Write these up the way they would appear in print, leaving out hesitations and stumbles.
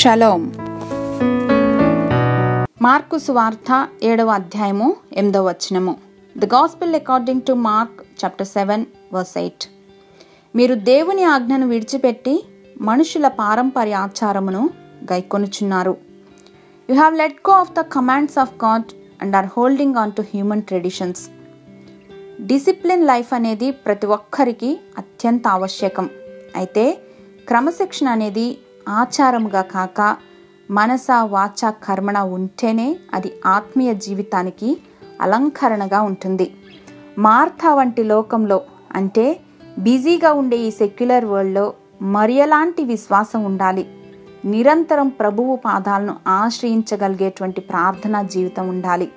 Shalom. Mark సువార్త 7వ అధ్యాయము 8వ వచనము. The gospel according to Mark chapter 7 verse 8. మీరు దేవుని ఆజ్ఞను విడిచిపెట్టి మనుషుల పారంపర్య ఆచారమును గైకొనుచున్నారు. You have let go of the commands of God and are holding on to human traditions. Discipline life అనేది ప్రతి ఒక్కరికి అత్యంత ఆవశ్యకం. అయితే క్రమశిక్షణ అనేది ఆచారముగా కాక మనస వాచ కర్మణ ఉంటేనే అది ఆత్మీయ జీవితానికి అలంకరణగా ఉంటుంది. మార్తా వంటి లోకంలో, అంటే బిజీగా ఉండే ఈ సెక్యులర్ వరల్డ్లో మరియలాంటి విశ్వాసం ఉండాలి. నిరంతరం ప్రభువు పాదాలను ఆశ్రయించగలిగేటువంటి ప్రార్థనా జీవితం ఉండాలి.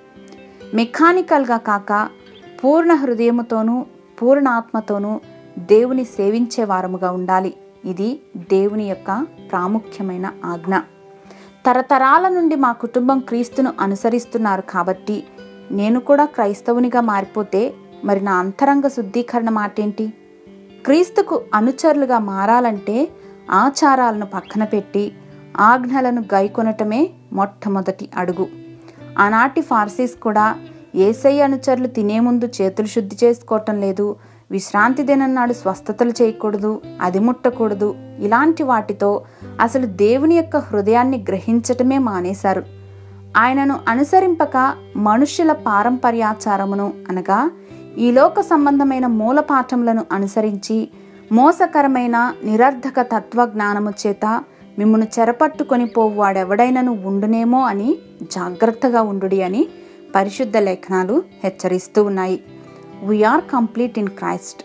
మెకానికల్గా కాక పూర్ణ హృదయముతోనూ పూర్ణ ఆత్మతోనూ దేవుని సేవించే వారముగా ఉండాలి. ఇది దేవుని యొక్క ప్రాముఖ్యమైన ఆజ్ఞ. తరతరాల నుండి మా కుటుంబం క్రీస్తును అనుసరిస్తున్నారు కాబట్టి నేను కూడా క్రైస్తవునిగా మారిపోతే మరి నా అంతరంగ శుద్ధీకరణ మాటేంటి? క్రీస్తుకు అనుచరులుగా మారాలంటే ఆచారాలను పక్కన పెట్టి ఆజ్ఞలను గైకొనటమే మొట్టమొదటి అడుగు. ఆనాటి ఫార్సీస్ కూడా యేసయ్య అనుచరులు తినే ముందు చేతులు శుద్ధి చేసుకోవటం లేదు, విశ్రాంతి దినం నాడు స్వస్థతలు చేయకూడదు, అది ముట్టకూడదు, ఇలాంటి వాటితో అసలు దేవుని యొక్క హృదయాన్ని గ్రహించటమే మానేశారు. ఆయనను అనుసరింపక మనుష్యుల పారంపర్యాచారమును అనగా ఈ లోక సంబంధమైన మూలపాఠములను అనుసరించి మోసకరమైన నిరర్ధక తత్వజ్ఞానము చేత మిమ్మును చెరపట్టుకొని పోవు వాడెవడైనను ఉండునేమో అని జాగ్రత్తగా ఉండుడి అని పరిశుద్ధ లేఖనాలు హెచ్చరిస్తూ ఉన్నాయి. We are complete in Christ.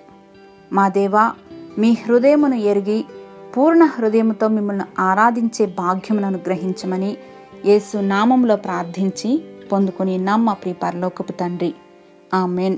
మా దేవా, మీ హృదయమును ఎరిగి పూర్ణ హృదయముతో మిమ్మల్ని ఆరాధించే భాగ్యమును అనుగ్రహించమని యేసు నామములో ప్రార్థించి పొందుకుని నమ్మ ప్రియ పరలోకపు తండ్రి. ఆమేన్.